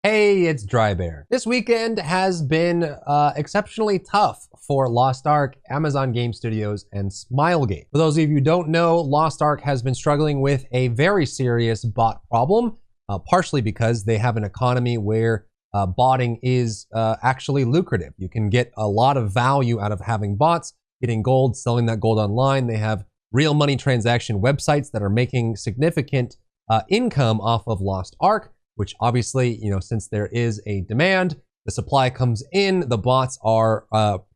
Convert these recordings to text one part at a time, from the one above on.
Hey, it's Drybear. This weekend has been exceptionally tough for Lost Ark, Amazon Game Studios, and Smilegate. For those of you who don't know, Lost Ark has been struggling with a very serious bot problem, partially because they have an economy where botting is actually lucrative. You can get a lot of value out of having bots, getting gold, selling that gold online. They have real money transaction websites that are making significant income off of Lost Ark, which obviously, since there is a demand, the supply comes in, the bots are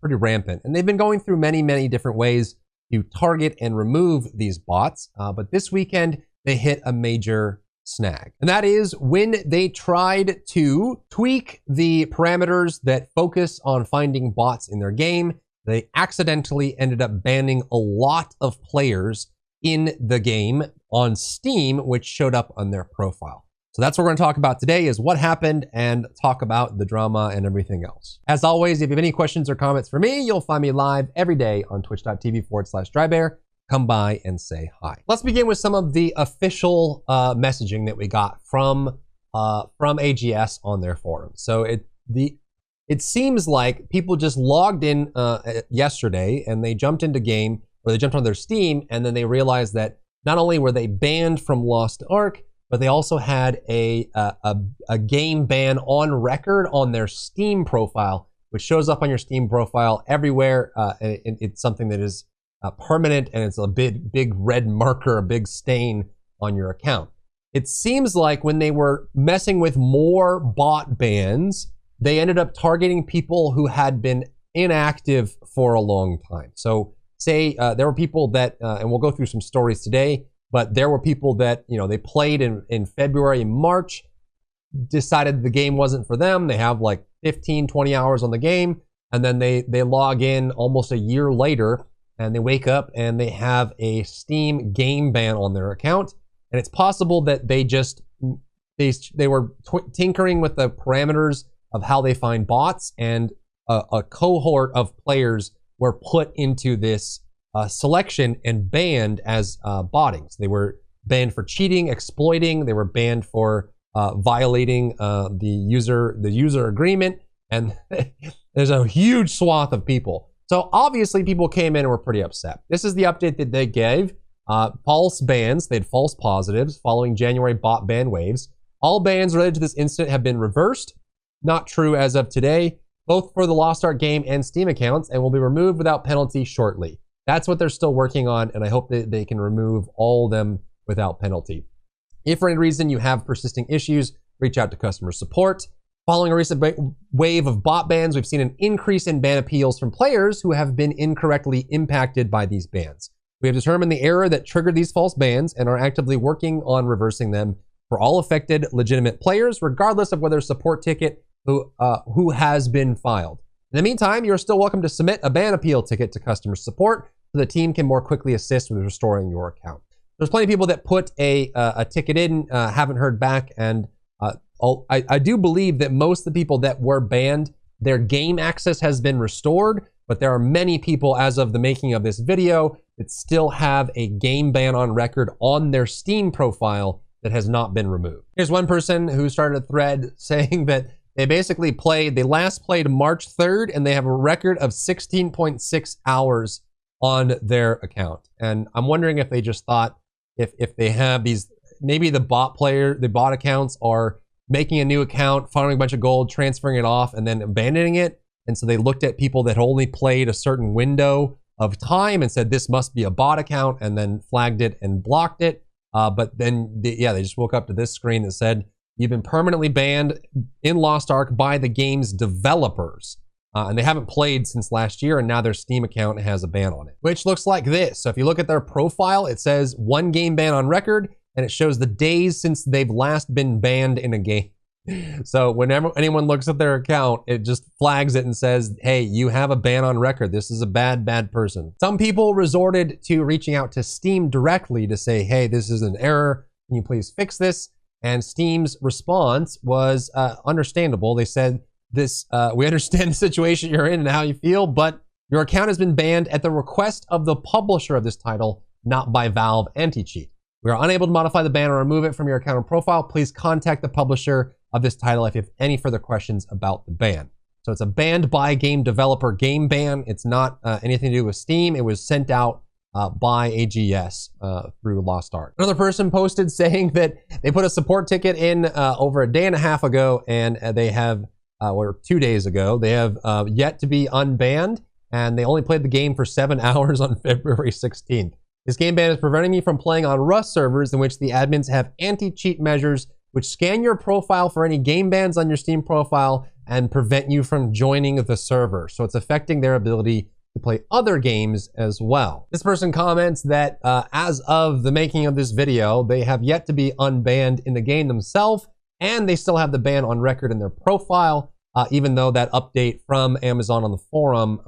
pretty rampant. And they've been going through many different ways to target and remove these bots. But this weekend, they hit a major snag. And that is when they tried to tweak the parameters that focus on finding bots in their game, they accidentally ended up banning a lot of players in the game on Steam, which showed up on their profile. So that's what we're going to talk about today, is what happened, and talk about the drama and everything else. As always, if you have any questions or comments for me, you'll find me live every day on twitch.tv/Drybear. Come by and say hi. Let's begin with some of the official messaging that we got from AGS on their forums. So it seems like people just logged in yesterday and they jumped into game, or they jumped on their Steam, and then they realized that not only were they banned from Lost Ark, but they also had a game ban on record on their Steam profile, which shows up on your Steam profile everywhere. It's something that is permanent, and it's a big red marker, a big stain on your account. It seems like when they were messing with more bot bans, they ended up targeting people who had been inactive for a long time. So say there were people that, and we'll go through some stories today, but there were people that, they played in February and March, decided the game wasn't for them. They have like 15, 20 hours on the game, and then they log in almost a year later, and they wake up and they have a Steam game ban on their account. And it's possible that they were tinkering with the parameters of how they find bots, and a cohort of players were put into this selection and banned as botting. So they were banned for cheating, exploiting. They were banned for violating the user agreement. And there's a huge swath of people. So obviously people came in and were pretty upset. This is the update that they gave. False bans. They had false positives following January bot ban waves. All bans related to this incident have been reversed. Not true as of today, both for the Lost Ark game and Steam accounts, and will be removed without penalty shortly. That's what they're still working on, and I hope that they can remove all of them without penalty. If for any reason you have persisting issues, reach out to customer support. Following a recent wave of bot bans, we've seen an increase in ban appeals from players who have been incorrectly impacted by these bans. We have determined the error that triggered these false bans and are actively working on reversing them for all affected legitimate players, regardless of whether a support ticket who has been filed. In the meantime, you're still welcome to submit a ban appeal ticket to customer support so the team can more quickly assist with restoring your account. There's plenty of people that put a ticket in, haven't heard back, and I do believe that most of the people that were banned, their game access has been restored, but there are many people as of the making of this video that still have a game ban on record on their Steam profile that has not been removed. Here's one person who started a thread saying that they basically they last played March 3rd, and they have a record of 16.6 hours on their account. And I'm wondering if they just thought, if they have these, maybe the bot accounts are making a new account, finding a bunch of gold, transferring it off, and then abandoning it. And so they looked at people that only played a certain window of time and said, this must be a bot account, and then flagged it and blocked it. But then, they just woke up to this screen that said, you've been permanently banned in Lost Ark by the game's developers. And they haven't played since last year, and now their Steam account has a ban on it, which looks like this. So if you look at their profile, it says 1 game ban on record, and it shows the days since they've last been banned in a game. So whenever anyone looks at their account, it just flags it and says, hey, you have a ban on record. This is a bad person. Some people resorted to reaching out to Steam directly to say, hey, this is an error. Can you please fix this? And Steam's response was understandable. They said, we understand the situation you're in and how you feel, but your account has been banned at the request of the publisher of this title, not by Valve Anti-Cheat. We are unable to modify the ban or remove it from your account and profile. Please contact the publisher of this title if you have any further questions about the ban. So it's a banned by game developer game ban. It's not anything to do with Steam. It was sent out by AGS through Lost Ark. Another person posted saying that they put a support ticket in over a day and a half ago, and they have, or 2 days ago, they have yet to be unbanned, and they only played the game for 7 hours on February 16th. This game ban is preventing me from playing on Rust servers in which the admins have anti-cheat measures which scan your profile for any game bans on your Steam profile and prevent you from joining the server. So it's affecting their ability to play other games as well. This person comments that as of the making of this video, they have yet to be unbanned in the game themselves, and they still have the ban on record in their profile, even though that update from Amazon on the forum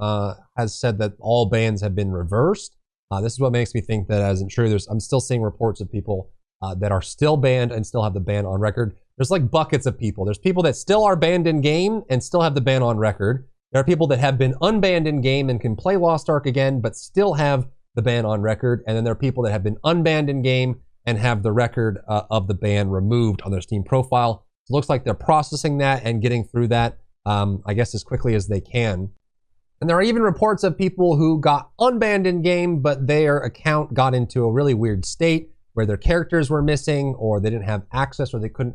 has said that all bans have been reversed. This is what makes me think that isn't true. I'm still seeing reports of people that are still banned and still have the ban on record. There's like buckets of people. There's people that still are banned in game and still have the ban on record. There are people that have been unbanned in game and can play Lost Ark again, but still have the ban on record. And then there are people that have been unbanned in game and have the record of the ban removed on their Steam profile. It looks like they're processing that and getting through that, I guess, as quickly as they can. And there are even reports of people who got unbanned in game, but their account got into a really weird state where their characters were missing, or they didn't have access, or they could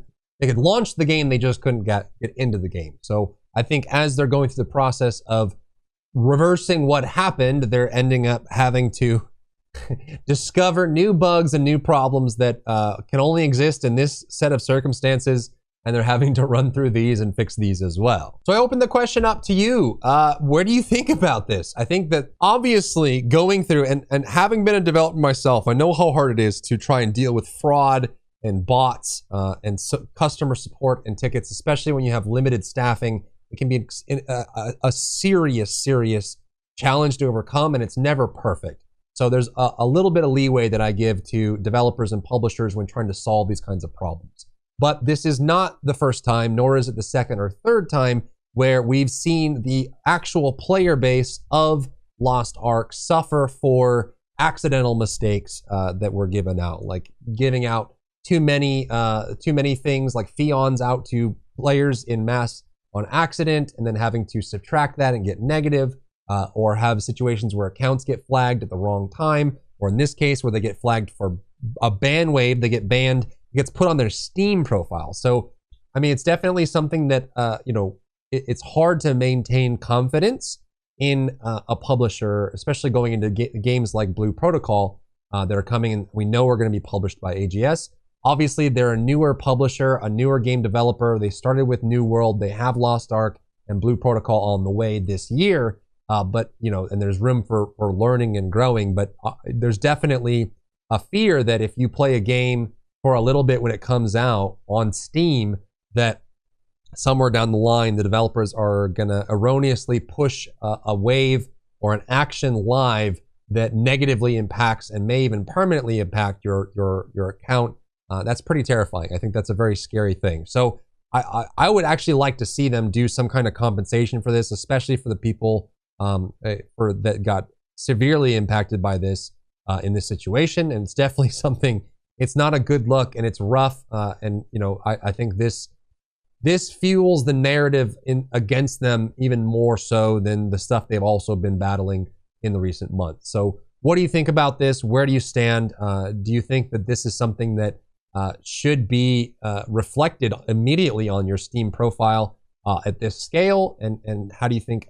launch the game, they just couldn't get into the game. So I think as they're going through the process of reversing what happened, they're ending up having to discover new bugs and new problems that can only exist in this set of circumstances, and they're having to run through these and fix these as well. So I open the question up to you. What do you think about this? I think that obviously going through, and having been a developer myself, I know how hard it is to try and deal with fraud and bots and customer support and tickets, especially when you have limited staffing. It can be a serious challenge to overcome, and it's never perfect. So there's a little bit of leeway that I give to developers and publishers when trying to solve these kinds of problems. But this is not the first time, nor is it the second or third time, where we've seen the actual player base of Lost Ark suffer for accidental mistakes that were given out, like giving out too many things, like fions out to players in mass on accident, and then having to subtract that and get negative, or have situations where accounts get flagged at the wrong time, or in this case, where they get flagged for a ban wave, they get banned, it gets put on their Steam profile. So, I mean, it's definitely something that, it's hard to maintain confidence in a publisher, especially going into games like Blue Protocol that are coming and we know are going to be published by AGS. Obviously, they're a newer publisher, a newer game developer. They started with New World. They have Lost Ark and Blue Protocol on the way this year. But, and there's room for learning and growing. But there's definitely a fear that if you play a game for a little bit when it comes out on Steam, that somewhere down the line, the developers are gonna erroneously push a wave or an action live that negatively impacts and may even permanently impact your account. That's pretty terrifying. I think that's a very scary thing. So I would actually like to see them do some kind of compensation for this, especially for the people that got severely impacted by this in this situation. And it's definitely something. It's not a good look, and it's rough. And I think this fuels the narrative against them even more so than the stuff they've also been battling in the recent months. So what do you think about this? Where do you stand? Do you think that this is something that should be reflected immediately on your Steam profile at this scale? And how do you think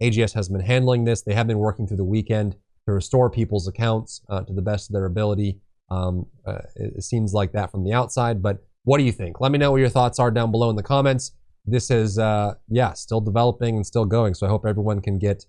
AGS has been handling this? They have been working through the weekend to restore people's accounts to the best of their ability. It seems like that from the outside, but what do you think? Let me know what your thoughts are down below in the comments. This is, still developing and still going. So I hope everyone can get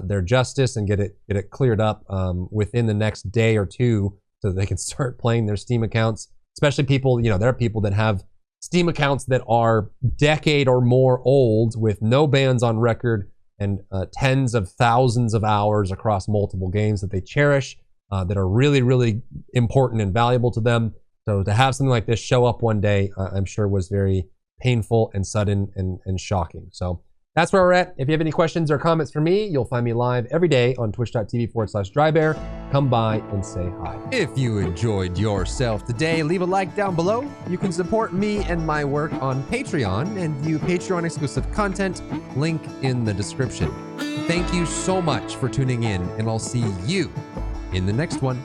their justice and get it cleared up within the next day or two so that they can start playing their Steam accounts, especially people, there are people that have Steam accounts that are decade or more old with no bans on record and tens of thousands of hours across multiple games that they cherish, that are really, really important and valuable to them. So to have something like this show up one day, I'm sure was very painful and sudden and shocking. So that's where we're at. If you have any questions or comments for me, you'll find me live every day on twitch.tv/Drybear. come by and say hi. If you enjoyed yourself today, leave a like down below. You can support me and my work on Patreon and view Patreon exclusive content, link in the description. Thank you so much for tuning in, and I'll see you in the next one.